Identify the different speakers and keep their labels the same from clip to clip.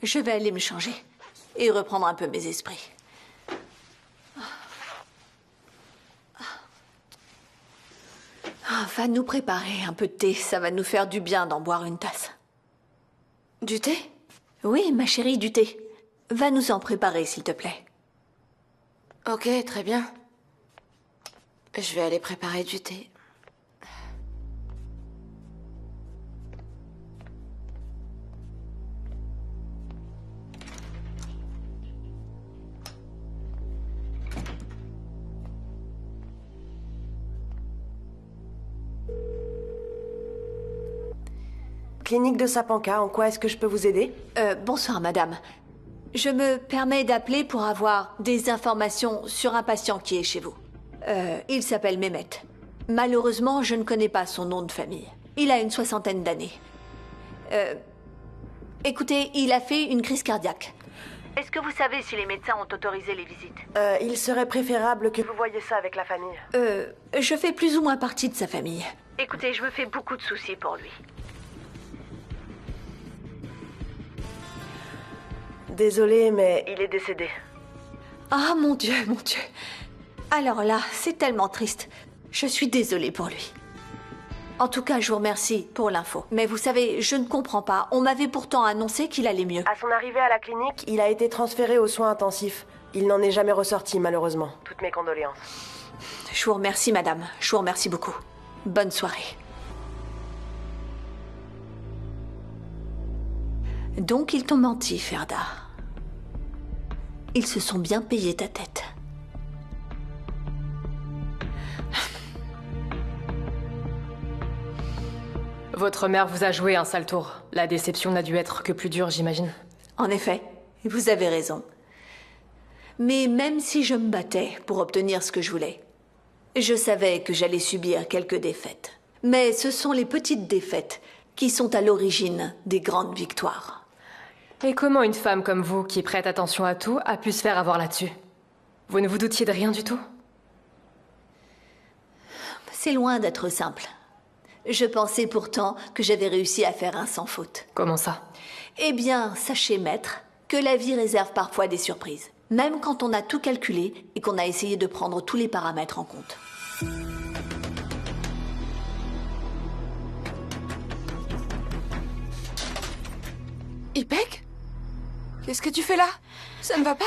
Speaker 1: Je vais aller me changer et reprendre un peu mes esprits. Va nous préparer un peu de thé. Ça va nous faire du bien d'en boire une tasse.
Speaker 2: Du thé?
Speaker 1: Oui, ma chérie, du thé. Va nous en préparer, s'il te plaît.
Speaker 2: Ok, très bien. Je vais aller préparer du thé.
Speaker 3: Clinique de Sapanca, en quoi est-ce que je peux vous aider?
Speaker 1: Bonsoir, madame. Je me permets d'appeler pour avoir des informations sur un patient qui est chez vous. Il s'appelle Mehmet. Malheureusement, je ne connais pas son nom de famille. Il a une 60aine d'années. Écoutez, il a fait une crise cardiaque. Est-ce que vous savez si les médecins ont autorisé les visites?
Speaker 3: Il serait préférable que vous voyiez ça avec la famille.
Speaker 1: Je fais plus ou moins partie de sa famille. Écoutez, je me fais beaucoup de soucis pour lui.
Speaker 3: Désolée, mais il est décédé.
Speaker 1: Ah, mon Dieu, mon Dieu. Alors là, c'est tellement triste. Je suis désolée pour lui. En tout cas, je vous remercie pour l'info. Mais vous savez, je ne comprends pas. On m'avait pourtant annoncé qu'il allait mieux.
Speaker 3: À son arrivée à la clinique, il a été transféré aux soins intensifs. Il n'en est jamais ressorti, malheureusement. Toutes mes condoléances.
Speaker 1: Je vous remercie, madame. Je vous remercie beaucoup. Bonne soirée. Donc, ils t'ont menti, Ferda. Ils se sont bien payés ta tête.
Speaker 4: Votre mère vous a joué un sale tour. La déception n'a dû être que plus dure, j'imagine.
Speaker 1: En effet, vous avez raison. Mais même si je me battais pour obtenir ce que je voulais, je savais que j'allais subir quelques défaites. Mais ce sont les petites défaites qui sont à l'origine des grandes victoires.
Speaker 4: Et comment une femme comme vous, qui prête attention à tout, a pu se faire avoir là-dessus? Vous ne vous doutiez de rien du tout?
Speaker 1: C'est loin d'être simple. Je pensais pourtant que j'avais réussi à faire un sans faute.
Speaker 4: Comment ça?
Speaker 1: Eh bien, sachez, maître, que la vie réserve parfois des surprises. Même quand on a tout calculé et qu'on a essayé de prendre tous les paramètres en compte.
Speaker 2: Ipek? Qu'est-ce que tu fais là? Ça ne va pas?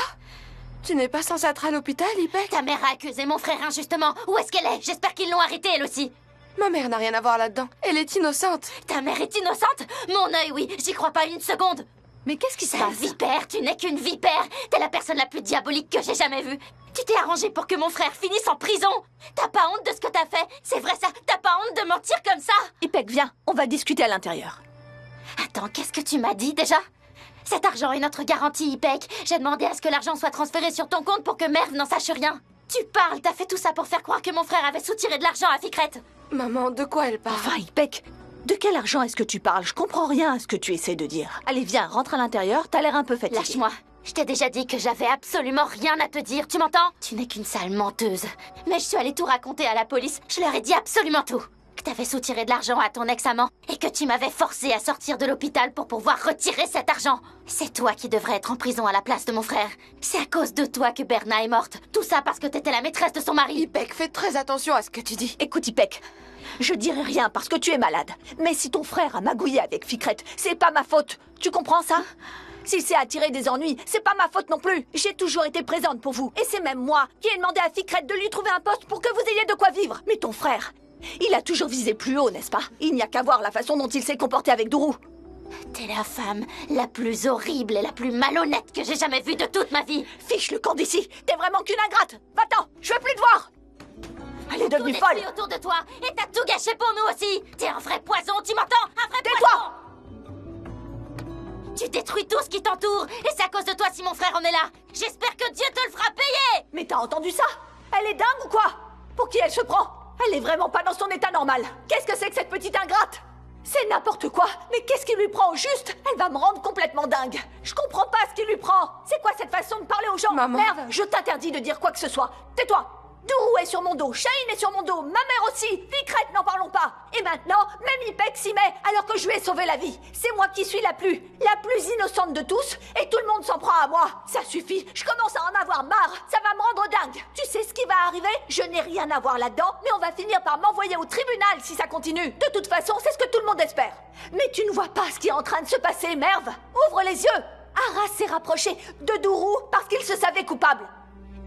Speaker 2: Tu n'es pas censé être à l'hôpital, Ipek?
Speaker 5: Ta mère a accusé mon frère injustement. Où est-ce qu'elle est? J'espère qu'ils l'ont arrêtée, elle aussi.
Speaker 2: Ma mère n'a rien à voir là-dedans. Elle est innocente.
Speaker 5: Ta mère est innocente? Mon œil, oui. J'y crois pas une seconde.
Speaker 1: Mais qu'est-ce qui se
Speaker 5: Ta
Speaker 1: passe?
Speaker 5: vipère, tu n'es qu'une vipère. T'es la personne la plus diabolique que j'ai jamais vue. Tu t'es arrangé pour que mon frère finisse en prison. T'as pas honte de ce que t'as fait? C'est vrai ça? T'as pas honte de mentir comme ça?
Speaker 1: Ipek, viens, on va discuter à l'intérieur.
Speaker 5: Attends, qu'est-ce que tu m'as dit déjà? Cet argent est notre garantie, Ipek. J'ai demandé à ce que l'argent soit transféré sur ton compte pour que Merv n'en sache rien. Tu parles, t'as fait tout ça pour faire croire que mon frère avait soutiré de l'argent à Ficret.
Speaker 2: Maman, de quoi elle parle?
Speaker 1: Enfin, Ipek, de quel argent est-ce que tu parles? Je comprends rien à ce que tu essaies de dire. Allez, viens, rentre à l'intérieur, t'as l'air un peu fatigué.
Speaker 5: Lâche-moi. Je t'ai déjà dit que j'avais absolument rien à te dire, tu m'entends? Tu n'es qu'une sale menteuse. Mais je suis allée tout raconter à la police, je leur ai dit absolument tout. Que t'avais soutiré de l'argent à ton ex-amant et que tu m'avais forcé à sortir de l'hôpital pour pouvoir retirer cet argent. C'est toi qui devrais être en prison à la place de mon frère. C'est à cause de toi que Berna est morte. Tout ça parce que t'étais la maîtresse de son mari.
Speaker 2: Ipek, fais très attention à ce que tu dis.
Speaker 1: Écoute, Ipek, je dirai rien parce que tu es malade. Mais si ton frère a magouillé avec Ficret, c'est pas ma faute. Tu comprends ça? S'il s'est attiré des ennuis, c'est pas ma faute non plus. J'ai toujours été présente pour vous. Et c'est même moi qui ai demandé à Ficret de lui trouver un poste pour que vous ayez de quoi vivre. Mais ton frère, il a toujours visé plus haut, n'est-ce pas? Il n'y a qu'à voir la façon dont il s'est comporté avec Dourou.
Speaker 5: T'es la femme la plus horrible et la plus malhonnête que j'ai jamais vue de toute ma vie.
Speaker 1: Fiche le camp d'ici. T'es vraiment qu'une ingrate. Va-t'en, je veux plus te voir. Elle est devenue
Speaker 5: Tout
Speaker 1: folle.
Speaker 5: détruit autour de toi et t'as tout gâché pour nous aussi. T'es un vrai poison, tu m'entends? Un vrai
Speaker 1: Tais-toi.
Speaker 5: poison. Tu détruis tout ce qui t'entoure et c'est à cause de toi si mon frère en est là. J'espère que Dieu te le fera payer.
Speaker 1: Mais t'as entendu ça? Elle est dingue ou quoi? Pour qui elle se prend? Elle est vraiment pas dans son état normal. Qu'est-ce que c'est que cette petite ingrate? C'est n'importe quoi. Mais qu'est-ce qui lui prend au juste? Elle va me rendre complètement dingue. Je comprends pas ce qui lui prend. C'est quoi cette façon de parler aux gens?
Speaker 2: Maman.
Speaker 1: Merde, je t'interdis de dire quoi que ce soit. Tais-toi. Dourou est sur mon dos, Shaheen est sur mon dos, ma mère aussi, Ficrette, n'en parlons pas. Et maintenant, même Ipek s'y met alors que je lui ai sauvé la vie. C'est moi qui suis la plus innocente de tous et tout le monde s'en prend à moi. Ça suffit, je commence à en avoir marre, ça va me rendre dingue. Tu sais ce qui va arriver? Je n'ai rien à voir là-dedans, mais on va finir par m'envoyer au tribunal si ça continue. De toute façon, c'est ce que tout le monde espère. Mais tu ne vois pas ce qui est en train de se passer, Merve? Ouvre les yeux. Arras s'est rapproché de Dourou parce qu'il se savait coupable.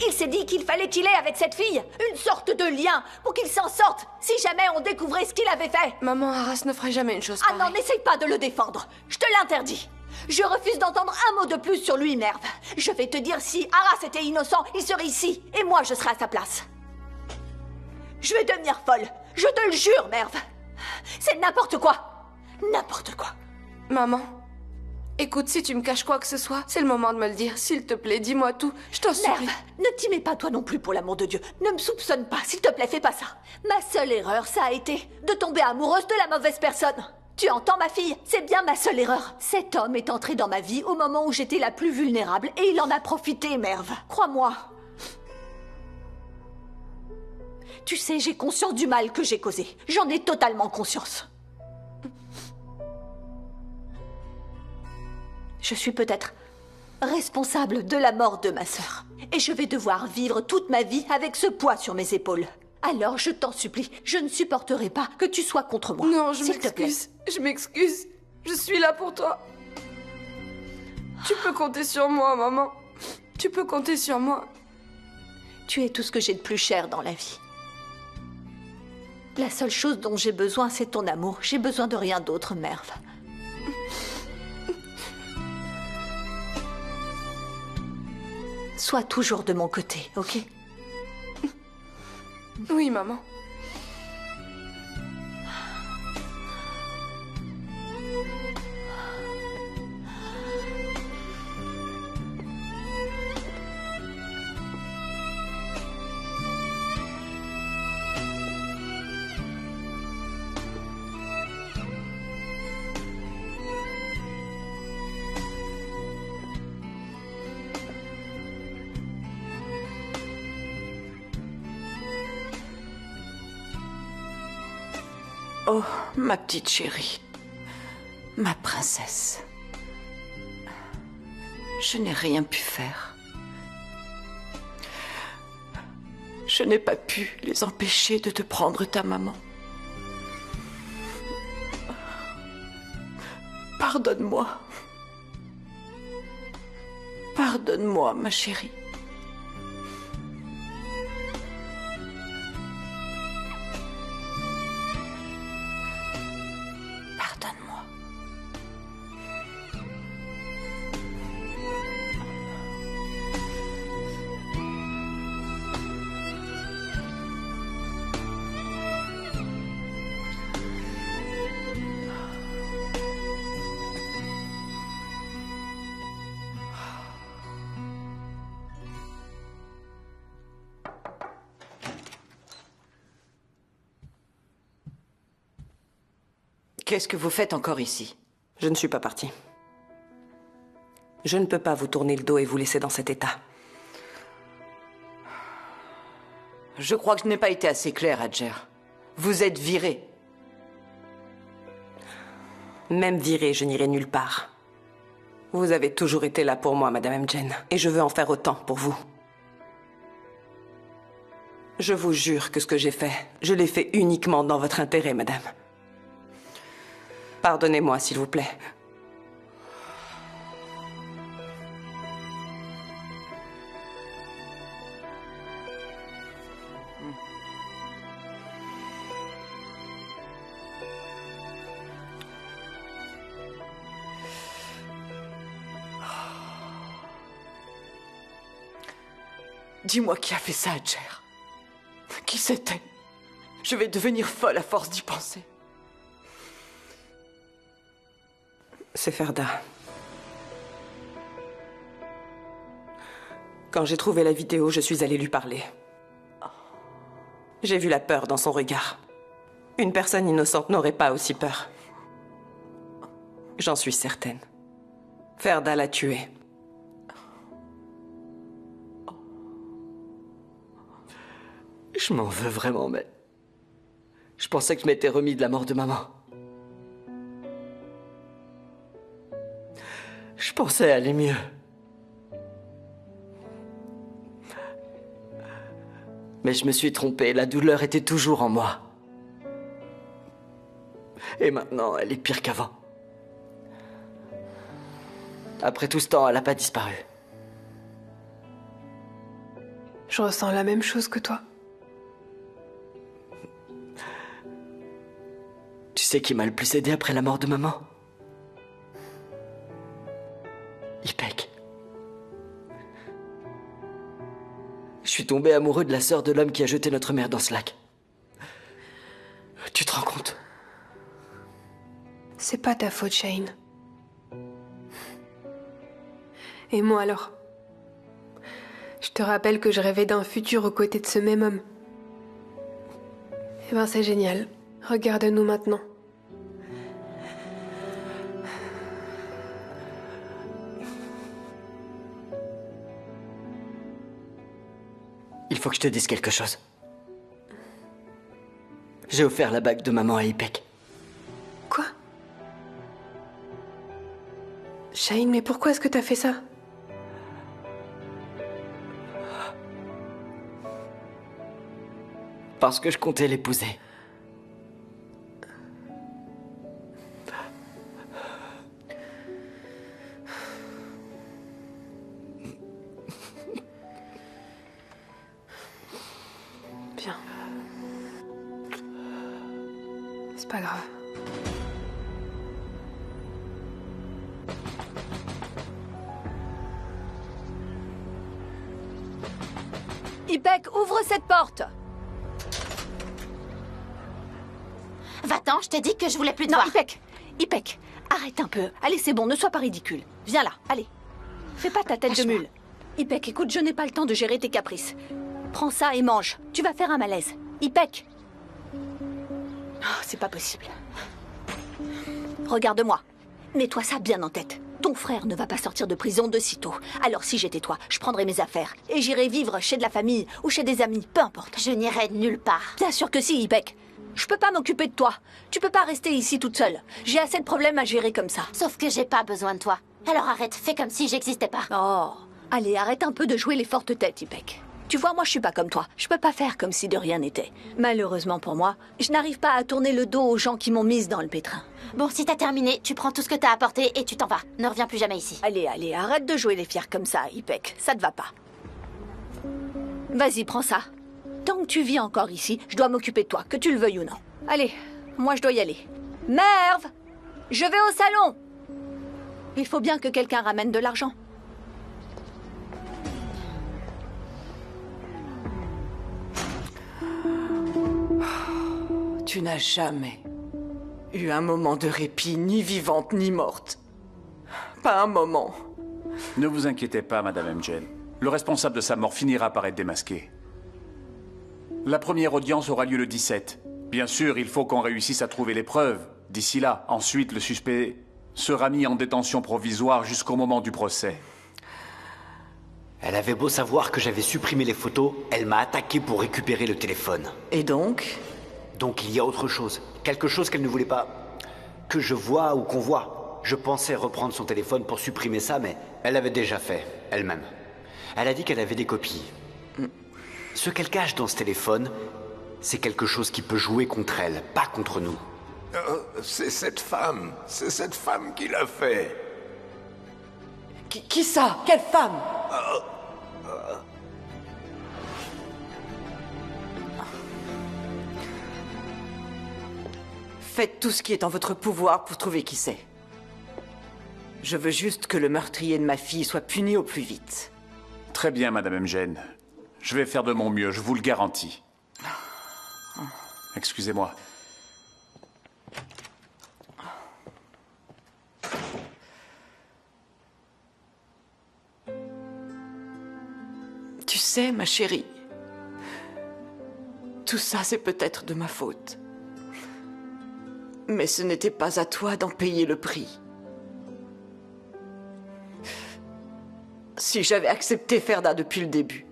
Speaker 1: Il s'est dit qu'il fallait qu'il ait avec cette fille une sorte de lien pour qu'il s'en sorte si jamais on découvrait ce qu'il avait fait.
Speaker 2: Maman, Arras ne ferait jamais une chose
Speaker 1: Ah
Speaker 2: pareille.
Speaker 1: non, n'essaye pas de le défendre. Je te l'interdis. Je refuse d'entendre un mot de plus sur lui, Merve. Je vais te dire, si Arras était innocent, il serait ici, et moi je serais à sa place. Je vais devenir folle. Je te le jure, Merve. C'est n'importe quoi. N'importe quoi.
Speaker 2: Maman, écoute, si tu me caches quoi que ce soit, c'est le moment de me le dire. S'il te plaît, dis-moi tout. Je t'en supplie.
Speaker 1: Merve, ne t'y mets pas toi non plus, pour l'amour de Dieu. Ne me soupçonne pas, s'il te plaît, fais pas ça. Ma seule erreur, ça a été de tomber amoureuse de la mauvaise personne. Tu entends, ma fille? C'est bien ma seule erreur. Cet homme est entré dans ma vie au moment où j'étais la plus vulnérable et il en a profité, Merve. Crois-moi. Tu sais, j'ai conscience du mal que j'ai causé. J'en ai totalement conscience. Je suis peut-être responsable de la mort de ma sœur. Et je vais devoir vivre toute ma vie avec ce poids sur mes épaules. Alors, je t'en supplie, je ne supporterai pas que tu sois contre moi.
Speaker 2: Non, je
Speaker 1: s'il te plaît.
Speaker 2: m'excuse. Je m'excuse. Je suis là pour toi. Tu peux compter sur moi, maman. Tu peux compter sur moi.
Speaker 1: Tu es tout ce que j'ai de plus cher dans la vie. La seule chose dont j'ai besoin, c'est ton amour. J'ai besoin de rien d'autre, Merve. Sois toujours de mon côté, ok?
Speaker 2: Oui, maman.
Speaker 6: Oh, ma petite chérie. Ma princesse. Je n'ai rien pu faire. Je n'ai pas pu les empêcher de te prendre ta maman. Pardonne-moi. Pardonne-moi, ma chérie. Pardonne-moi. Qu'est-ce que vous faites encore ici?
Speaker 7: Je ne suis pas partie. Je ne peux pas vous tourner le dos et vous laisser dans cet état.
Speaker 6: Je crois que je n'ai pas été assez clair, Hadjer. Vous êtes viré.
Speaker 7: Même virée, je n'irai nulle part. Vous avez toujours été là pour moi, Madame Mjen, et je veux en faire autant pour vous. Je vous jure que ce que j'ai fait, je l'ai fait uniquement dans votre intérêt, Madame. Pardonnez-moi, s'il vous plaît.
Speaker 6: Dis-moi qui a fait ça, Hadjer. Qui c'était? Je vais devenir folle à force d'y penser.
Speaker 7: C'est Ferda. Quand j'ai trouvé la vidéo, je suis allée lui parler. J'ai vu la peur dans son regard. Une personne innocente n'aurait pas aussi peur. J'en suis certaine. Ferda l'a tué.
Speaker 6: Je m'en veux vraiment, mais... Je pensais que je m'étais remis de la mort de maman. Je pensais aller mieux. Mais je me suis trompé, la douleur était toujours en moi. Et maintenant, elle est pire qu'avant. Après tout ce temps, elle n'a pas disparu.
Speaker 2: Je ressens la même chose que toi.
Speaker 6: Tu sais qui m'a le plus aidé après la mort de maman? Ipek. Je suis tombé amoureux de la sœur de l'homme qui a jeté notre mère dans ce lac. Tu te rends compte?
Speaker 2: C'est pas ta faute, Shane. Et moi alors? Je te rappelle que je rêvais d'un futur aux côtés de ce même homme. Eh ben c'est génial. Regarde-nous maintenant.
Speaker 6: Il faut que je te dise quelque chose. J'ai offert la bague de maman à Ipek.
Speaker 2: Quoi? Shane, mais pourquoi est-ce que t'as fait ça?
Speaker 6: Parce que je comptais l'épouser.
Speaker 2: Bien. C'est pas grave.
Speaker 1: Ipek, ouvre cette porte!
Speaker 5: Va-t'en, je t'ai dit que je voulais plus te
Speaker 1: Non,
Speaker 5: voir.
Speaker 1: Ipek, arrête un peu. Allez, c'est bon, ne sois pas ridicule. Viens là, allez. Fais pas ta tête de
Speaker 5: Lâche-moi.
Speaker 1: mule. Ipek, écoute, je n'ai pas le temps de gérer tes caprices. Prends ça et mange. Tu vas faire un malaise. Ipek. Oh, c'est pas possible. Regarde-moi. Mets-toi ça bien en tête. Ton frère ne va pas sortir de prison de sitôt. Alors si j'étais toi, je prendrais mes affaires et j'irais vivre chez de la famille ou chez des amis, peu importe.
Speaker 5: Je n'irai nulle part.
Speaker 1: Bien sûr que si, Ipek. Je peux pas m'occuper de toi. Tu peux pas rester ici toute seule. J'ai assez de problèmes à gérer comme ça.
Speaker 5: Sauf que j'ai pas besoin de toi. Alors arrête, fais comme si j'existais pas.
Speaker 1: Oh, allez, arrête un peu de jouer les fortes têtes, Ipek. Tu vois, moi, je suis pas comme toi. Je peux pas faire comme si de rien n'était. Malheureusement pour moi, je n'arrive pas à tourner le dos aux gens qui m'ont mise dans le pétrin.
Speaker 5: Bon, si t'as terminé, tu prends tout ce que t'as apporté et tu t'en vas. Ne reviens plus jamais ici.
Speaker 1: Allez, allez, arrête de jouer les fiers comme ça, Ipek. Ça te va pas. Vas-y, prends ça. Tant que tu vis encore ici, je dois m'occuper de toi, que tu le veuilles ou non. Allez, moi je dois y aller. Merve! Je vais au salon! Il faut bien que quelqu'un ramène de l'argent.
Speaker 6: Tu n'as jamais eu un moment de répit, ni vivante ni morte. Pas un moment.
Speaker 8: Ne vous inquiétez pas, Madame M. Jane. Le responsable de sa mort finira par être démasqué. La première audience aura lieu le 17. Bien sûr, il faut qu'on réussisse à trouver les preuves. D'ici là, ensuite, le suspect sera mis en détention provisoire jusqu'au moment du procès.
Speaker 9: Elle avait beau savoir que j'avais supprimé les photos, elle m'a attaqué pour récupérer le téléphone.
Speaker 6: Et donc?
Speaker 9: Donc il y a autre chose. Quelque chose qu'elle ne voulait pas que je voie ou qu'on voie. Je pensais reprendre son téléphone pour supprimer ça, mais elle l'avait déjà fait, elle-même. Elle a dit qu'elle avait des copies. Ce qu'elle cache dans ce téléphone, c'est quelque chose qui peut jouer contre elle, pas contre nous.
Speaker 10: C'est cette femme qui l'a fait.
Speaker 6: Qui ça? Quelle femme? Faites tout ce qui est en votre pouvoir pour trouver qui c'est. Je veux juste que le meurtrier de ma fille soit puni au plus vite.
Speaker 8: Très bien, Madame M. Jane. Je vais faire de mon mieux, je vous le garantis. Excusez-moi.
Speaker 6: Tu sais, ma chérie, tout ça, c'est peut-être de ma faute. Mais ce n'était pas à toi d'en payer le prix. Si j'avais accepté Ferda depuis le début,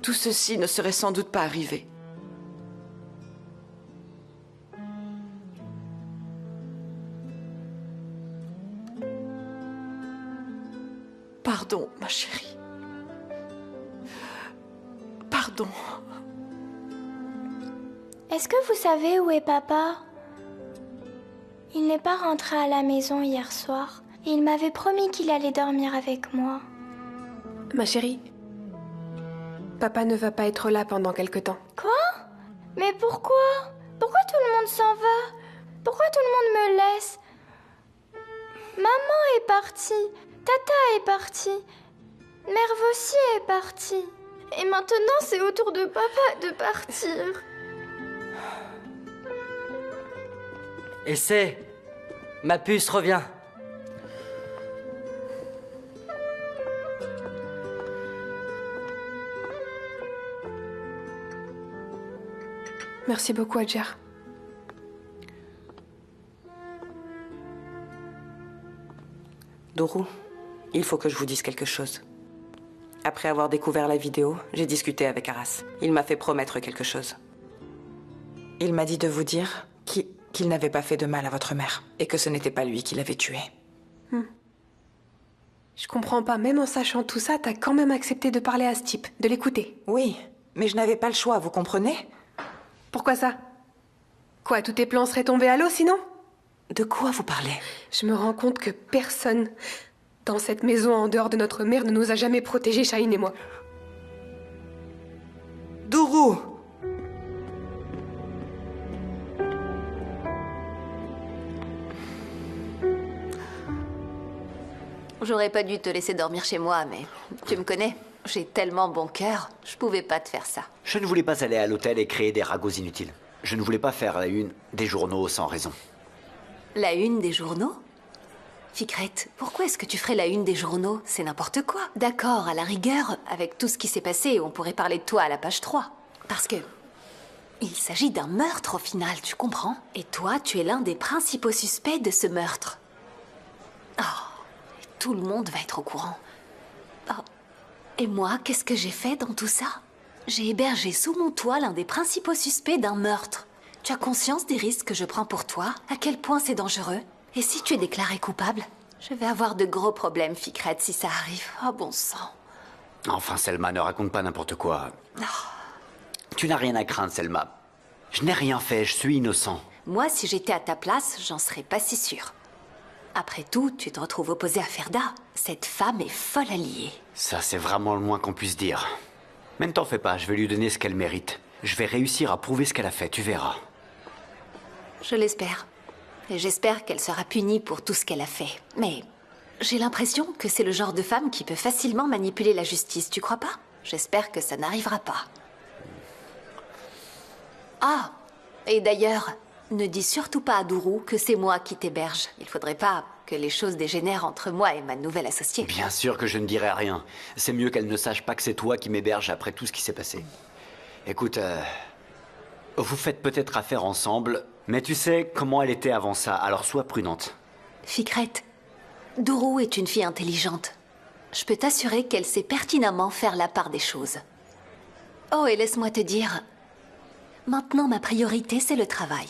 Speaker 6: tout ceci ne serait sans doute pas arrivé. Pardon, ma chérie. Pardon.
Speaker 11: Est-ce que vous savez où est papa? Il n'est pas rentré à la maison hier soir. Il m'avait promis qu'il allait dormir avec moi.
Speaker 2: Ma chérie, papa ne va pas être là pendant quelque temps.
Speaker 11: Quoi? Mais pourquoi? Pourquoi tout le monde s'en va? Pourquoi tout le monde me laisse? Maman est partie. Tata est partie. Merve aussi est partie. Et maintenant, c'est au tour de papa de partir.
Speaker 12: Essaie. Ma puce revient.
Speaker 2: Merci beaucoup, Adjer.
Speaker 7: Dourou, il faut que je vous dise quelque chose. Après avoir découvert la vidéo, j'ai discuté avec Arras. Il m'a fait promettre quelque chose. Il m'a dit de vous dire qu'il n'avait pas fait de mal à votre mère et que ce n'était pas lui qui l'avait tuée.
Speaker 2: Je comprends pas, même en sachant tout ça, t'as quand même accepté de parler à ce type, de l'écouter.
Speaker 7: Oui, mais je n'avais pas le choix, vous comprenez?
Speaker 2: Pourquoi ça? Quoi, tous tes plans seraient tombés à l'eau sinon?
Speaker 7: De quoi vous parlez?
Speaker 2: Je me rends compte que personne dans cette maison en dehors de notre mère ne nous a jamais protégés, Shaheen et moi.
Speaker 7: Dourou!
Speaker 1: J'aurais pas dû te laisser dormir chez moi, mais tu me connais. J'ai tellement bon cœur, je pouvais pas te faire ça.
Speaker 9: Je ne voulais pas aller à l'hôtel et créer des ragots inutiles. Je ne voulais pas faire la une des journaux sans raison.
Speaker 1: La une des journaux? Ficrette, pourquoi est-ce que tu ferais la une des journaux? C'est n'importe quoi. D'accord, à la rigueur, avec tout ce qui s'est passé, on pourrait parler de toi à la page 3. Parce que... il s'agit d'un meurtre au final, tu comprends? Et toi, tu es l'un des principaux suspects de ce meurtre. Oh, et tout le monde va être au courant. Oh. Et moi, qu'est-ce que j'ai fait dans tout ça? J'ai hébergé sous mon toit l'un des principaux suspects d'un meurtre. Tu as conscience des risques que je prends pour toi? À quel point c'est dangereux? Et si tu es déclaré coupable? Je vais avoir de gros problèmes, Ficrette, si ça arrive. Oh, bon sang.
Speaker 9: Enfin, Selma, ne raconte pas n'importe quoi.
Speaker 1: Oh.
Speaker 9: Tu n'as rien à craindre, Selma. Je n'ai rien fait, je suis innocent.
Speaker 1: Moi, si j'étais à ta place, j'en serais pas si sûre. Après tout, tu te retrouves opposé à Ferda. Cette femme est folle alliée.
Speaker 9: Ça, c'est vraiment le moins qu'on puisse dire. Mais ne t'en fais pas, je vais lui donner ce qu'elle mérite. Je vais réussir à prouver ce qu'elle a fait, tu verras.
Speaker 1: Je l'espère. Et j'espère qu'elle sera punie pour tout ce qu'elle a fait. Mais j'ai l'impression que c'est le genre de femme qui peut facilement manipuler la justice, tu crois pas? J'espère que ça n'arrivera pas. Ah, et d'ailleurs, ne dis surtout pas à Dourou que c'est moi qui t'héberge. Il faudrait pas que les choses dégénèrent entre moi et ma nouvelle associée.
Speaker 9: Bien sûr que je ne dirai rien. C'est mieux qu'elle ne sache pas que c'est toi qui m'héberge après tout ce qui s'est passé. Écoute, vous faites peut-être affaire ensemble, mais tu sais comment elle était avant ça, alors sois prudente.
Speaker 1: Ficrette, Dourou est une fille intelligente. Je peux t'assurer qu'elle sait pertinemment faire la part des choses. Oh, et laisse-moi te dire, maintenant ma priorité c'est le travail.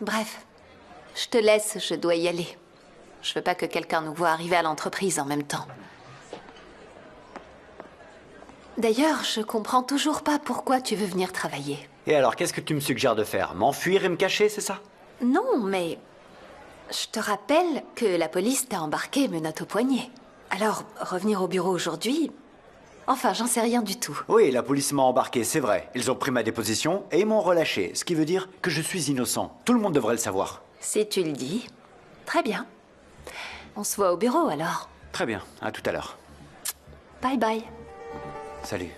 Speaker 1: Bref, je te laisse, je dois y aller. Je veux pas que quelqu'un nous voie arriver à l'entreprise en même temps. D'ailleurs, je comprends toujours pas pourquoi tu veux venir travailler.
Speaker 9: Et alors, qu'est-ce que tu me suggères de faire? M'enfuir et me cacher, c'est ça?
Speaker 1: Non, mais... je te rappelle que la police t'a embarqué menottes au poignet. Alors, revenir au bureau aujourd'hui... enfin, j'en sais rien du tout.
Speaker 9: Oui, la police m'a embarqué, c'est vrai. Ils ont pris ma déposition et ils m'ont relâché, ce qui veut dire que je suis innocent. Tout le monde devrait le savoir.
Speaker 1: Si tu le dis. Très bien. On se voit au bureau, alors.
Speaker 9: Très bien, à tout à l'heure.
Speaker 1: Bye bye.
Speaker 9: Salut.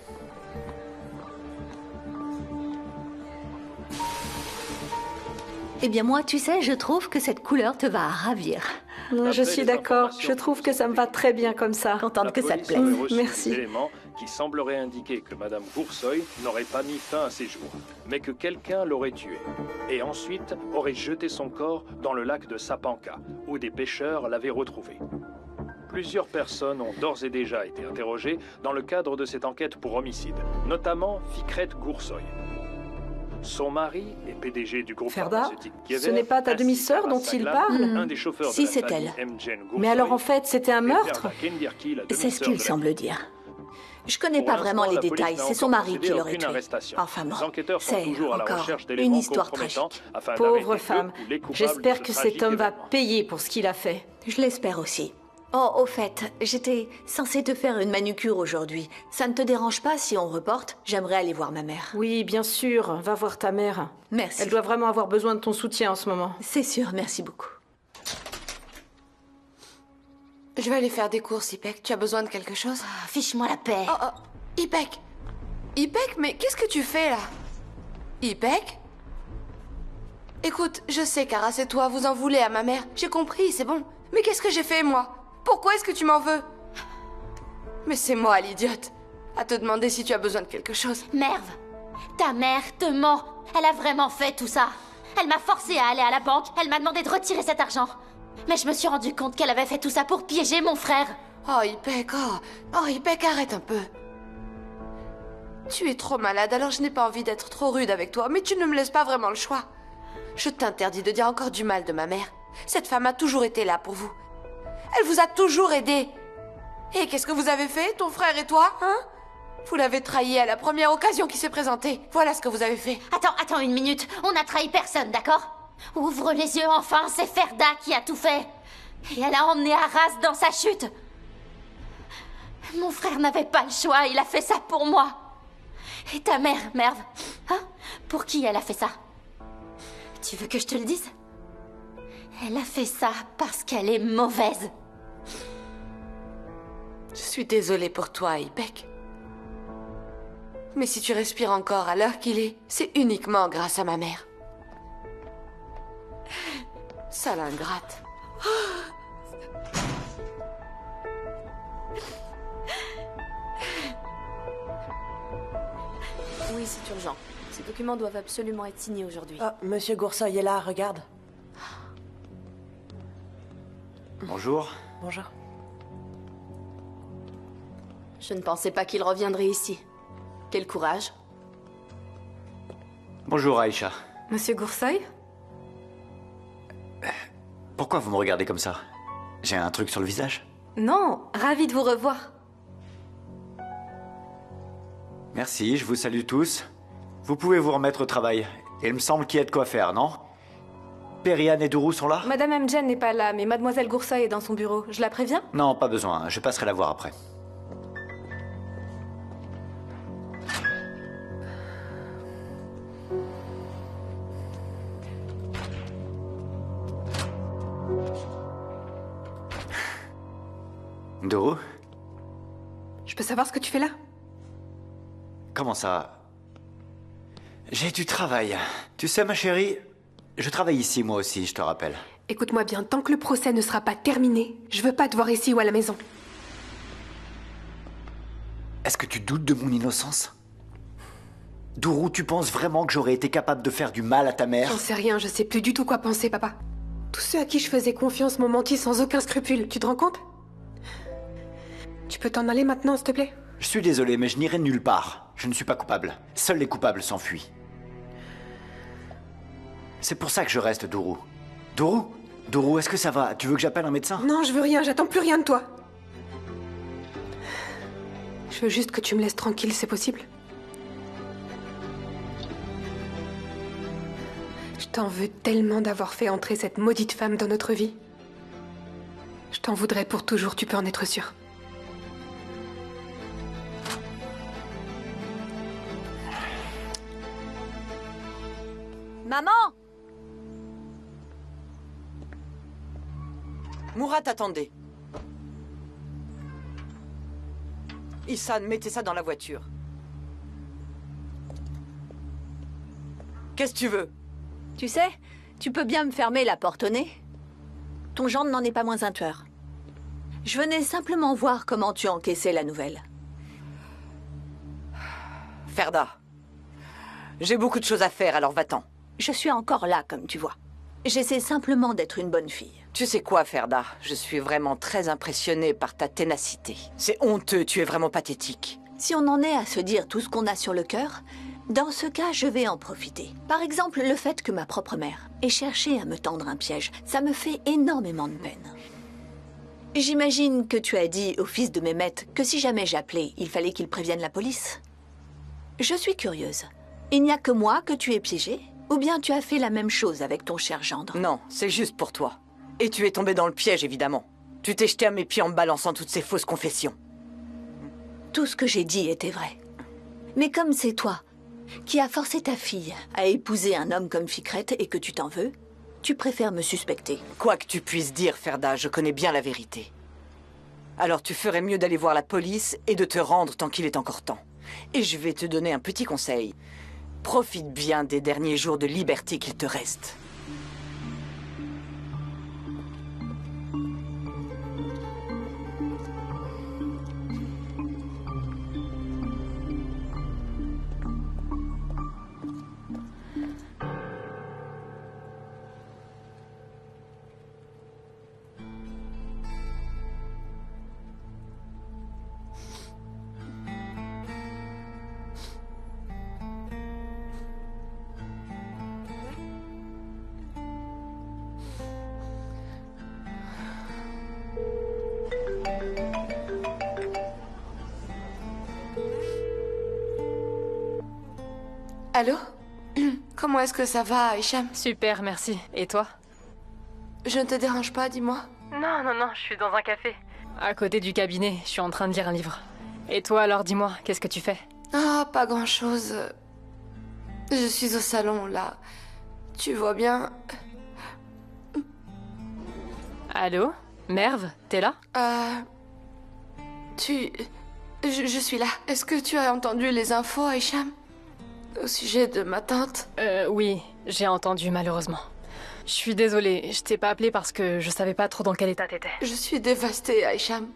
Speaker 1: Eh bien moi, tu sais, je trouve que cette couleur te va ravir.
Speaker 13: Je suis d'accord. Je trouve que ça me va très bien comme ça.
Speaker 1: Contente que ça te plaise.
Speaker 13: Merci.
Speaker 14: Des éléments qui sembleraient indiquer que Madame Boursoy n'aurait pas mis fin à ses jours, mais que quelqu'un l'aurait tué. Et ensuite aurait jeté son corps dans le lac de Sapanca, où des pêcheurs l'avaient retrouvé. plusieurs personnes ont d'ores et déjà été interrogées dans le cadre de cette enquête pour homicide, notamment Fikret Goursoy. Son mari est PDG du groupe
Speaker 13: Ferda,
Speaker 14: pharmaceutique Kiever,
Speaker 13: ce n'est pas ta
Speaker 14: ainsi
Speaker 13: demi-sœur
Speaker 14: qu'Aras
Speaker 13: dont il
Speaker 14: Saglam,
Speaker 13: parle
Speaker 14: un des chauffeurs
Speaker 1: Si,
Speaker 14: de la
Speaker 1: c'est
Speaker 14: famille
Speaker 1: elle.
Speaker 14: Mjen
Speaker 13: Mais
Speaker 14: Goursoy,
Speaker 13: alors en fait, c'était un
Speaker 14: et
Speaker 13: meurtre?
Speaker 14: Ferda Kendirki, la
Speaker 1: C'est ce
Speaker 14: demi-sœur
Speaker 1: qu'il
Speaker 14: de la
Speaker 1: semble dire. Je connais
Speaker 14: Pour
Speaker 1: pas vraiment
Speaker 14: l'instant,
Speaker 1: les
Speaker 14: la police
Speaker 1: détails,
Speaker 14: n'a
Speaker 1: c'est son
Speaker 14: encore
Speaker 1: mari
Speaker 14: procédé
Speaker 1: qui
Speaker 14: à
Speaker 1: l'aurait
Speaker 14: aucune
Speaker 1: tué.
Speaker 14: arrestation.
Speaker 1: Enfin bon,
Speaker 14: Les enquêteurs sont
Speaker 1: c'est
Speaker 14: toujours à la
Speaker 1: encore
Speaker 14: recherche
Speaker 1: une
Speaker 14: d'éléments
Speaker 1: histoire
Speaker 14: compromettants
Speaker 1: tragique.
Speaker 14: afin
Speaker 13: Pauvre
Speaker 14: d'arrêter
Speaker 13: femme.
Speaker 14: le ou les coupables
Speaker 13: J'espère
Speaker 14: de
Speaker 13: que
Speaker 14: ce
Speaker 13: cet
Speaker 14: tragique
Speaker 13: homme va
Speaker 14: événement.
Speaker 13: payer pour ce qu'il a fait.
Speaker 1: Je l'espère aussi. Oh, au fait, j'étais censée te faire une manucure aujourd'hui. Ça ne te dérange pas si on reporte? J'aimerais aller voir ma mère.
Speaker 13: Oui, bien sûr. Va voir ta mère.
Speaker 1: Merci.
Speaker 13: Elle doit vraiment avoir besoin de ton soutien en ce moment.
Speaker 1: C'est sûr, merci beaucoup.
Speaker 2: Je vais aller faire des courses, Ipek. Tu as besoin de quelque chose?
Speaker 5: Fiche-moi la paix.
Speaker 2: Oh, Ipek! Ipek, mais qu'est-ce que tu fais là? Ipek? Écoute, je sais qu'Aras et toi, vous en voulez à ma mère. J'ai compris, c'est bon. Mais qu'est-ce que j'ai fait, moi? Pourquoi est-ce que tu m'en veux? Mais c'est moi, l'idiote, à te demander si tu as besoin de quelque chose.
Speaker 5: Merve, ta mère te ment. Elle a vraiment fait tout ça. Elle m'a forcé à aller à la banque. Elle m'a demandé de retirer cet argent. Mais je me suis rendu compte qu'elle avait fait tout ça pour piéger mon frère.
Speaker 2: Oh, Ipek, Ipek, arrête un peu. Tu es trop malade, alors je n'ai pas envie d'être trop rude avec toi, mais tu ne me laisses pas vraiment le choix. Je t'interdis de dire encore du mal de ma mère. Cette femme a toujours été là pour vous. Elle vous a toujours aidé. Et qu'est-ce que vous avez fait, ton frère et toi, hein? Vous l'avez trahi à la première occasion qui s'est présentée. Voilà ce que vous avez fait.
Speaker 5: Attends une minute. On n'a trahi personne, d'accord? Ouvre les yeux enfin, c'est Ferda qui a tout fait. Et elle a emmené Aras dans sa chute. Mon frère n'avait pas le choix, il a fait ça pour moi. Et ta mère, Merve, hein? Pour qui elle a fait ça? Tu veux que je te le dise? Elle a fait ça parce qu'elle est mauvaise.
Speaker 2: Je suis désolée pour toi, Ipek. Mais si tu respires encore à l'heure qu'il est, c'est uniquement grâce à ma mère. Sale ingrate.
Speaker 15: Oui, c'est urgent. Ces documents doivent absolument être signés aujourd'hui.
Speaker 3: Ah, Monsieur Goursoy est là, regarde.
Speaker 9: Bonjour.
Speaker 3: Bonjour.
Speaker 15: Je ne pensais pas qu'il reviendrait ici. Quel courage.
Speaker 9: Bonjour, Aïcha.
Speaker 4: Monsieur Goursoy?
Speaker 9: Pourquoi vous me regardez comme ça? J'ai un truc sur le visage?
Speaker 4: Non, ravi de vous revoir.
Speaker 9: Merci, je vous salue tous. Vous pouvez vous remettre au travail. Il me semble qu'il y a de quoi faire, non? Periane et Dourou sont là?
Speaker 4: Madame Mjen n'est pas là, mais Mademoiselle Goursoy est dans son bureau. Je la préviens?
Speaker 9: Non, pas besoin. Je passerai la voir après. Dourou?
Speaker 2: Je peux savoir ce que tu fais là?
Speaker 9: Comment ça? J'ai du travail. Tu sais, ma chérie, je travaille ici moi aussi, je te rappelle.
Speaker 2: Écoute-moi bien, tant que le procès ne sera pas terminé, je veux pas te voir ici ou à la maison.
Speaker 9: Est-ce que tu doutes de mon innocence? Dourou, tu penses vraiment que j'aurais été capable de faire du mal à ta mère?
Speaker 2: J'en sais rien, je sais plus du tout quoi penser, papa. Tous ceux à qui je faisais confiance m'ont menti sans aucun scrupule, tu te rends compte? Tu peux t'en aller maintenant, s'il te plaît?
Speaker 9: Je suis désolé, mais je n'irai nulle part. Je ne suis pas coupable. Seuls les coupables s'enfuient. C'est pour ça que je reste, Dourou. Dourou? Dourou, est-ce que ça va? Tu veux que j'appelle un médecin?
Speaker 2: Non, je veux rien, j'attends plus rien de toi. Je veux juste que tu me laisses tranquille, c'est possible? Je t'en veux tellement d'avoir fait entrer cette maudite femme dans notre vie. Je t'en voudrais pour toujours, tu peux en être sûr.
Speaker 1: Maman!
Speaker 6: Mourad, attendez. Issan, mettez ça dans la voiture. Qu'est-ce que tu veux?
Speaker 1: Tu sais, tu peux bien me fermer la porte au nez. Ton gendre n'en est pas moins un tueur. Je venais simplement voir comment tu encaissais la nouvelle.
Speaker 6: Ferda, j'ai beaucoup de choses à faire, alors va-t'en.
Speaker 1: Je suis encore là, comme tu vois. J'essaie simplement d'être une bonne fille.
Speaker 6: Tu sais quoi, Ferda? Je suis vraiment très impressionnée par ta ténacité. C'est honteux, tu es vraiment pathétique.
Speaker 1: Si on en est à se dire tout ce qu'on a sur le cœur, dans ce cas, je vais en profiter. Par exemple, le fait que ma propre mère ait cherché à me tendre un piège, ça me fait énormément de peine. J'imagine que tu as dit au fils de Mehmet que si jamais j'appelais, il fallait qu'il prévienne la police. Je suis curieuse. Il n'y a que moi que tu es piégé? Ou bien tu as fait la même chose avec ton cher gendre?
Speaker 6: Non, c'est juste pour toi. Et tu es tombé dans le piège, évidemment. Tu t'es jeté à mes pieds en me balançant toutes ces fausses confessions.
Speaker 1: Tout ce que j'ai dit était vrai. Mais comme c'est toi qui as forcé ta fille à épouser un homme comme Fikret et que tu t'en veux, tu préfères me suspecter.
Speaker 6: Quoi que tu puisses dire, Ferda, je connais bien la vérité. Alors tu ferais mieux d'aller voir la police et de te rendre tant qu'il est encore temps. Et je vais te donner un petit conseil. Profite bien des derniers jours de liberté qu'il te reste.
Speaker 2: Allô? Comment est-ce que ça va, Hicham?
Speaker 4: Super, merci. Et toi?
Speaker 2: Je ne te dérange pas, dis-moi.
Speaker 4: Non, je suis dans un café. À côté du cabinet, je suis en train de lire un livre. Et toi alors, dis-moi, qu'est-ce que tu fais?
Speaker 2: Ah, pas grand-chose. Je suis au salon, là. Tu vois bien...
Speaker 4: Allô? Merve, t'es là?
Speaker 2: Je suis là. Est-ce que tu as entendu les infos, Hicham? Au sujet de ma tante?
Speaker 4: Oui, j'ai entendu, malheureusement. Je suis désolée, je t'ai pas appelé parce que je savais pas trop dans quel état t'étais.
Speaker 2: Je suis dévastée, Hicham.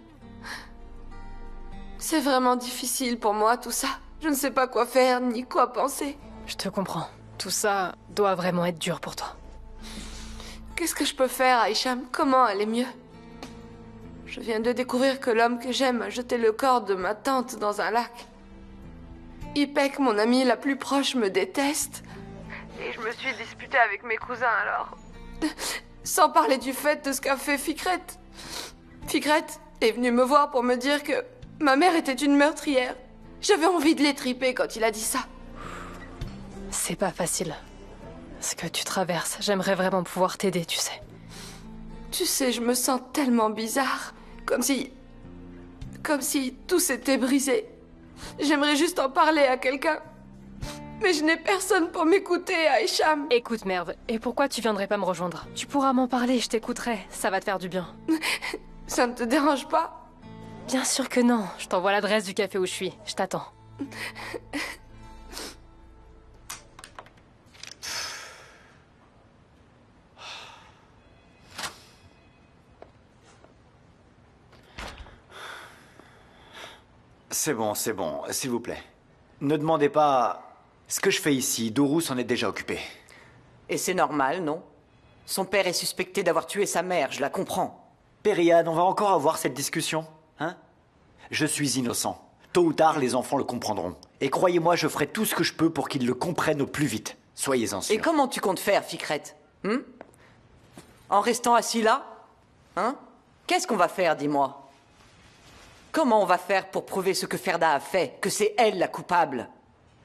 Speaker 2: C'est vraiment difficile pour moi, tout ça. Je ne sais pas quoi faire, ni quoi penser.
Speaker 4: Je te comprends. Tout ça doit vraiment être dur pour toi.
Speaker 2: Qu'est-ce que je peux faire, Hicham? Comment aller mieux? Je viens de découvrir que l'homme que j'aime a jeté le corps de ma tante dans un lac. Ipek, mon amie la plus proche, me déteste. Et je me suis disputée avec mes cousins alors. Sans parler du fait de ce qu'a fait Fikret. Fikret est venu me voir pour me dire que ma mère était une meurtrière. J'avais envie de l'étriper quand il a dit ça.
Speaker 4: C'est pas facile. Ce que tu traverses, j'aimerais vraiment pouvoir t'aider, tu sais.
Speaker 2: Tu sais, je me sens tellement bizarre. Comme si tout s'était brisé. J'aimerais juste en parler à quelqu'un. Mais je n'ai personne pour m'écouter, Hicham.
Speaker 4: Écoute, Merve, et pourquoi tu viendrais pas me rejoindre? Tu pourras m'en parler, je t'écouterai. Ça va te faire du bien.
Speaker 2: Ça ne te dérange pas?
Speaker 4: Bien sûr que non. Je t'envoie l'adresse du café où je suis. Je t'attends.
Speaker 9: C'est bon, s'il vous plaît. Ne demandez pas ce que je fais ici. Dourou s'en est déjà occupé.
Speaker 6: Et c'est normal, non? Son père est suspecté d'avoir tué sa mère, je la comprends.
Speaker 9: Périade, on va encore avoir cette discussion, hein? Je suis innocent. Tôt ou tard, les enfants le comprendront. Et croyez-moi, je ferai tout ce que je peux pour qu'ils le comprennent au plus vite. Soyez-en sûrs.
Speaker 6: Et comment tu comptes faire, Fikret? En restant assis là? Hein? Qu'est-ce qu'on va faire, dis-moi? Comment on va faire pour prouver ce que Ferda a fait, que c'est elle la coupable?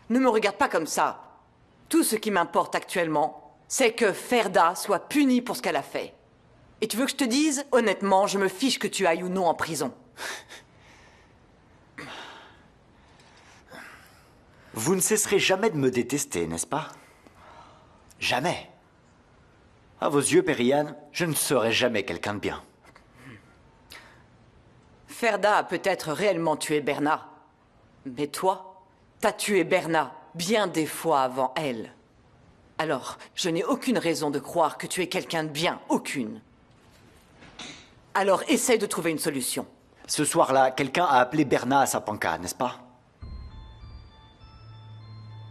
Speaker 6: Ne me regarde pas comme ça. Tout ce qui m'importe actuellement, c'est que Ferda soit punie pour ce qu'elle a fait. Et tu veux que je te dise? Honnêtement, je me fiche que tu ailles ou non en prison.
Speaker 9: Vous ne cesserez jamais de me détester, n'est-ce pas? Jamais. À vos yeux, Périane, je ne serai jamais quelqu'un de bien.
Speaker 6: Ferda a peut-être réellement tué Berna. Mais toi, t'as tué Berna bien des fois avant elle. Alors, je n'ai aucune raison de croire que tu es quelqu'un de bien. Aucune. Alors, essaye de trouver une solution.
Speaker 9: Ce soir-là, quelqu'un a appelé Berna à Sapanka, n'est-ce pas?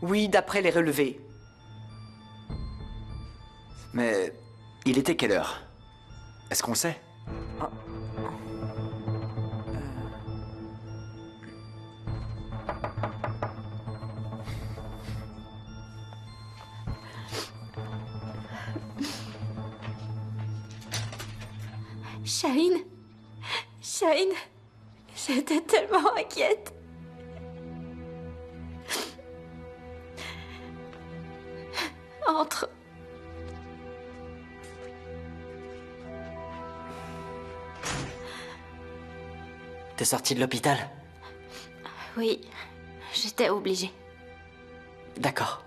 Speaker 6: Oui, d'après les relevés.
Speaker 9: Mais Il était quelle heure? Est-ce qu'on le sait?
Speaker 11: Shaheen, Shaheen, j'étais tellement inquiète. Entre.
Speaker 12: T'es sortie de l'hôpital?
Speaker 11: Oui, j'étais obligée.
Speaker 12: D'accord.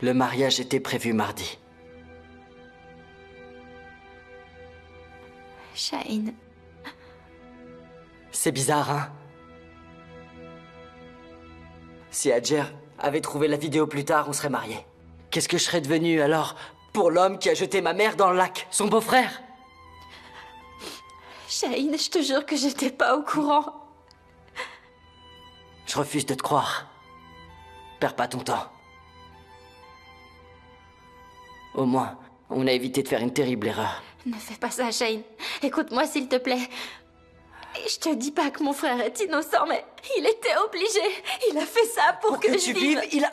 Speaker 12: Le mariage était prévu mardi.
Speaker 11: Shaheen.
Speaker 12: C'est bizarre, hein? Si Hadjer avait trouvé la vidéo plus tard, on serait mariés. Qu'est-ce que je serais devenu alors pour l'homme qui a jeté ma mère dans le lac? Son beau-frère?
Speaker 11: Shaheen, je te jure que j'étais pas au courant.
Speaker 12: Je refuse de te croire. Perds pas ton temps. Au moins, on a évité de faire une terrible erreur.
Speaker 11: Ne fais pas ça, Shaheen. Écoute-moi, s'il te plaît. Et je te dis pas que mon frère est innocent, mais il était obligé. Il a fait ça pour que je
Speaker 12: tu
Speaker 11: vive.
Speaker 12: vives,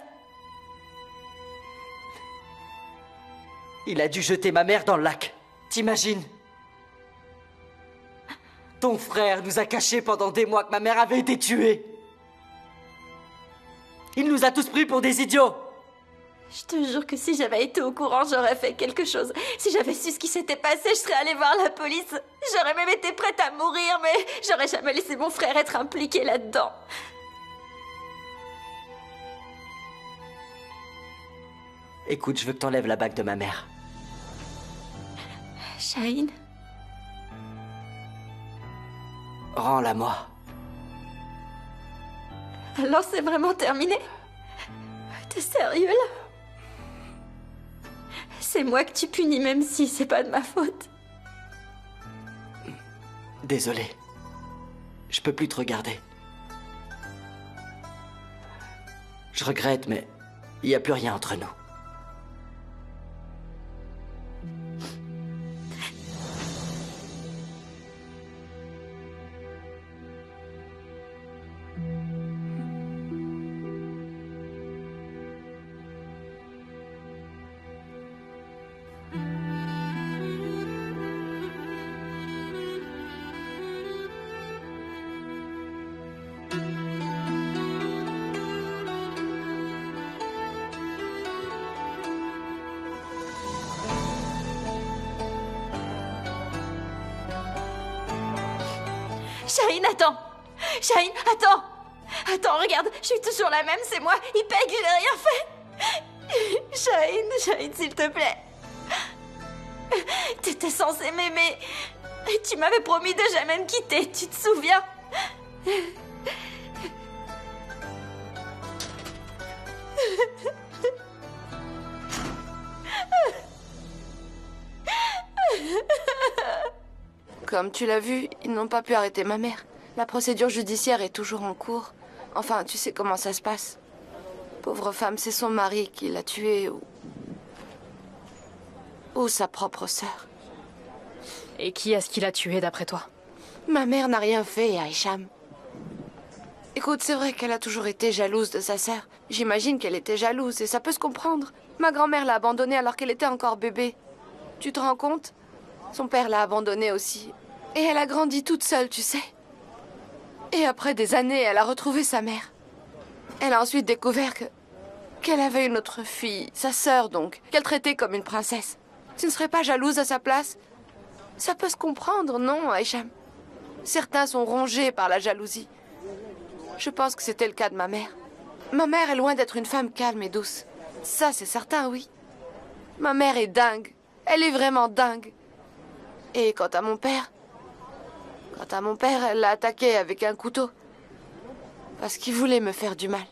Speaker 12: il a dû jeter ma mère dans le lac. T'imagines? Ton frère nous a cachés pendant des mois que ma mère avait été tuée. Il nous a tous pris pour des idiots.
Speaker 11: Je te jure que si j'avais été au courant, j'aurais fait quelque chose. Si j'avais su ce qui s'était passé, je serais allée voir la police. J'aurais même été prête à mourir, mais j'aurais jamais laissé mon frère être impliqué là-dedans.
Speaker 12: Écoute, je veux que t'enlèves la bague de ma mère.
Speaker 11: Shaheen,
Speaker 12: Rends-la moi.
Speaker 11: alors c'est vraiment terminé? T'es sérieux là? C'est moi que tu punis même si c'est pas de ma faute.
Speaker 12: Désolé. Je peux plus te regarder. Je regrette, mais il n'y a plus rien entre nous.
Speaker 11: Shaheen, attends! Shaheen, attends! Attends, regarde, je suis toujours la même, c'est moi. Il paye que je n'ai rien fait. Shaheen, s'il te plaît. T'étais censé m'aimer. Tu m'avais promis de jamais me quitter, tu te souviens?
Speaker 2: Comme tu l'as vu, ils n'ont pas pu arrêter ma mère. La procédure judiciaire est toujours en cours. Enfin, tu sais comment ça se passe. Pauvre femme, c'est son mari qui l'a tuée ou sa propre sœur.
Speaker 4: Et qui est-ce qui l'a tuée d'après toi?
Speaker 2: Ma mère n'a rien fait à Hicham. Écoute, c'est vrai qu'elle a toujours été jalouse de sa sœur. J'imagine qu'elle était jalouse et ça peut se comprendre. Ma grand-mère l'a abandonnée alors qu'elle était encore bébé. Tu te rends compte? Son père l'a abandonnée aussi. Et elle a grandi toute seule, tu sais. Et après des années, elle a retrouvé sa mère. Elle a ensuite découvert qu'elle avait une autre fille, sa sœur donc, qu'elle traitait comme une princesse. Tu ne serais pas jalouse à sa place? Ça peut se comprendre, non, Hicham? Certains sont rongés par la jalousie. Je pense que c'était le cas de ma mère. Ma mère est loin d'être une femme calme et douce. Ça, c'est certain, oui. Ma mère est dingue. Elle est vraiment dingue. Et quant à mon père... elle l'a attaqué avec un couteau. Parce qu'il voulait me faire du mal.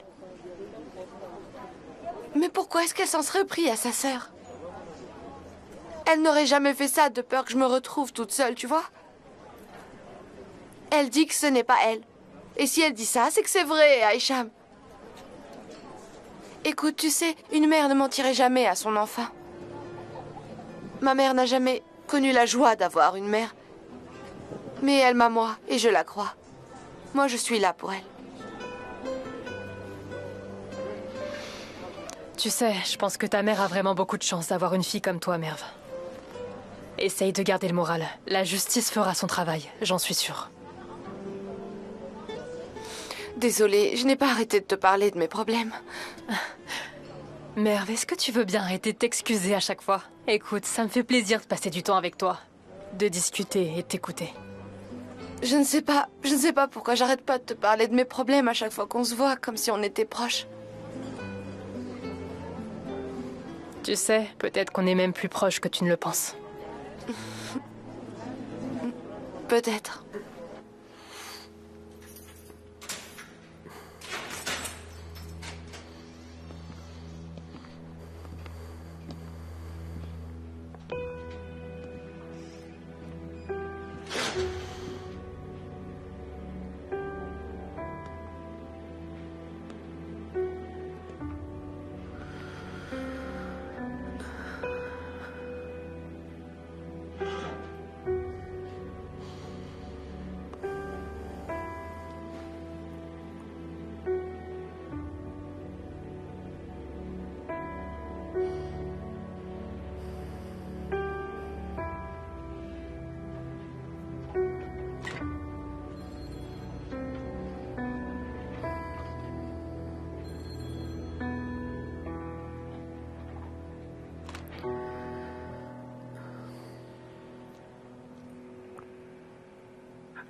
Speaker 2: Mais pourquoi est-ce qu'elle s'en serait pris à sa sœur? Elle n'aurait jamais fait ça de peur que je me retrouve toute seule, tu vois. Elle dit que ce n'est pas elle. Et si elle dit ça, c'est que c'est vrai, Aïcham. Écoute, tu sais, une mère ne mentirait jamais à son enfant. Ma mère n'a jamais connu la joie d'avoir une mère. Mais elle m'a moi, et je la crois. Moi, je suis là pour elle.
Speaker 4: Tu sais, je pense que ta mère a vraiment beaucoup de chance d'avoir une fille comme toi, Merve. Essaye de garder le moral. La justice fera son travail, j'en suis sûre.
Speaker 2: Désolée, je n'ai pas arrêté de te parler de mes problèmes.
Speaker 4: Merve, est-ce que tu veux bien arrêter de t'excuser à chaque fois? Écoute, ça me fait plaisir de passer du temps avec toi. De discuter et t'écouter.
Speaker 2: Je ne sais pas pourquoi j'arrête pas de te parler de mes problèmes à chaque fois qu'on se voit, comme si on était proches.
Speaker 4: Tu sais, peut-être qu'on est même plus proches que tu ne le penses.
Speaker 2: Peut-être.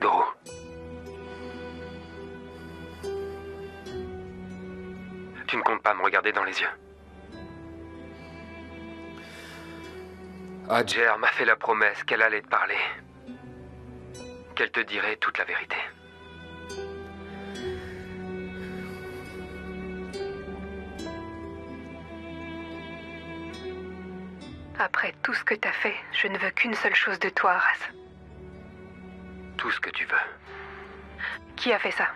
Speaker 16: Doro. Tu ne comptes pas me regarder dans les yeux. Adjer m'a fait la promesse qu'elle allait te parler. Qu'elle te dirait toute la vérité.
Speaker 4: Après tout ce que t'as fait, je ne veux qu'une seule chose de toi, Aras.
Speaker 16: Tout ce que tu veux.
Speaker 4: Qui a fait ça?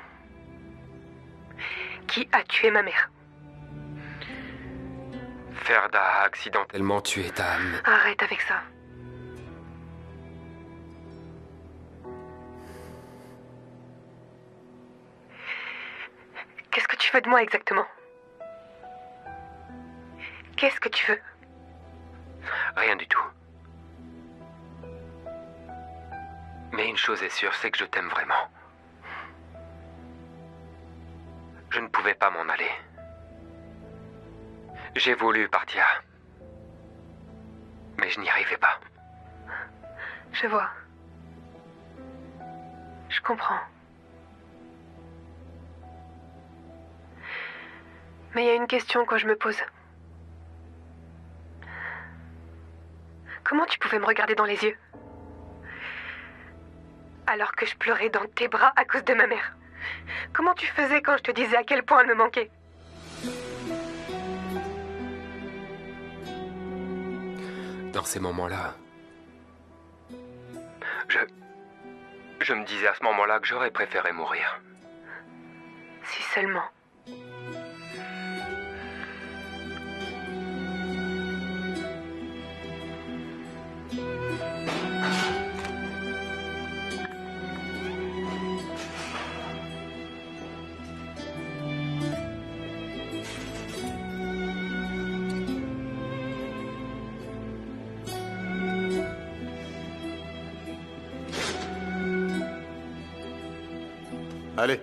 Speaker 4: Qui a tué ma mère?
Speaker 16: Ferda a accidentellement tué ta âme.
Speaker 4: Arrête avec ça. Qu'est-ce que tu veux de moi exactement? Qu'est-ce que tu veux?
Speaker 16: Rien du tout. Mais une chose est sûre, c'est que je t'aime vraiment. Je ne pouvais pas m'en aller. J'ai voulu partir. Mais je n'y arrivais pas.
Speaker 4: Je vois. Je comprends. Mais il y a une question que je me pose. Comment tu pouvais me regarder dans les yeux? Alors que je pleurais dans tes bras à cause de ma mère. Comment tu faisais quand je te disais à quel point elle me manquait?
Speaker 16: Dans ces moments-là, je me disais à ce moment-là que j'aurais préféré mourir.
Speaker 4: Si seulement.
Speaker 17: Allez.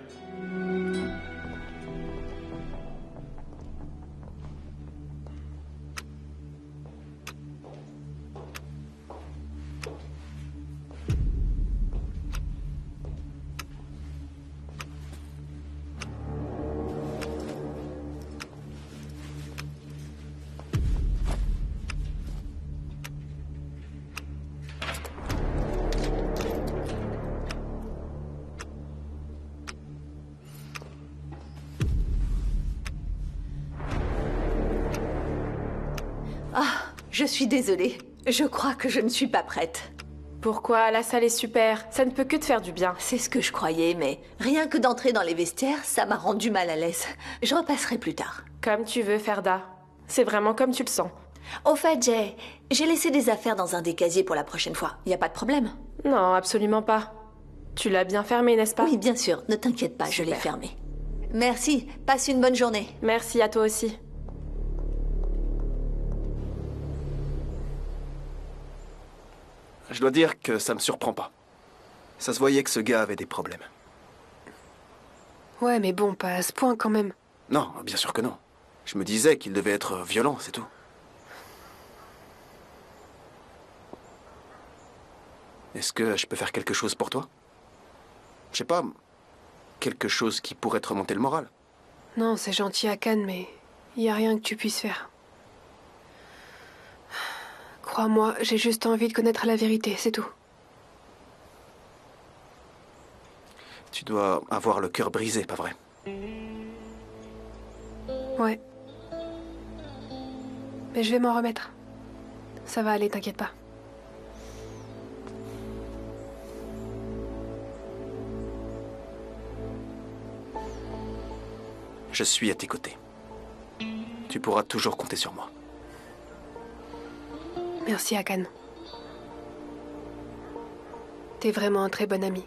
Speaker 1: Je suis désolée. Je crois que je ne suis pas prête.
Speaker 17: Pourquoi? La salle est super. Ça ne peut que te faire du bien.
Speaker 1: C'est ce que je croyais, mais rien que d'entrer dans les vestiaires, ça m'a rendu mal à l'aise. Je repasserai plus tard.
Speaker 17: Comme tu veux, Ferda. C'est vraiment comme tu le sens.
Speaker 1: Au fait, j'ai laissé des affaires dans un des casiers pour la prochaine fois. Y a pas de problème?
Speaker 17: Non, absolument pas. Tu l'as bien fermé, n'est-ce pas?
Speaker 1: Oui, bien sûr. Ne t'inquiète pas, je l'ai fermé. Merci. Passe une bonne journée.
Speaker 17: Merci à toi aussi.
Speaker 18: Je dois dire que ça me surprend pas. Ça se voyait que ce gars avait des problèmes.
Speaker 19: Ouais, mais bon, pas à ce point quand même.
Speaker 18: Non, bien sûr que non. Je me disais qu'il devait être violent, c'est tout. Est-ce que je peux faire quelque chose pour toi? Je sais pas, quelque chose qui pourrait te remonter le moral.
Speaker 19: Non, c'est gentil à Cannes, mais y a rien que tu puisses faire. Crois-moi, j'ai juste envie de connaître la vérité, c'est tout.
Speaker 18: Tu dois avoir le cœur brisé, pas vrai?
Speaker 19: Ouais. Mais je vais m'en remettre. Ça va aller, t'inquiète pas.
Speaker 18: Je suis à tes côtés. Tu pourras toujours compter sur moi.
Speaker 19: Merci, Hakan. T'es vraiment un très bon ami.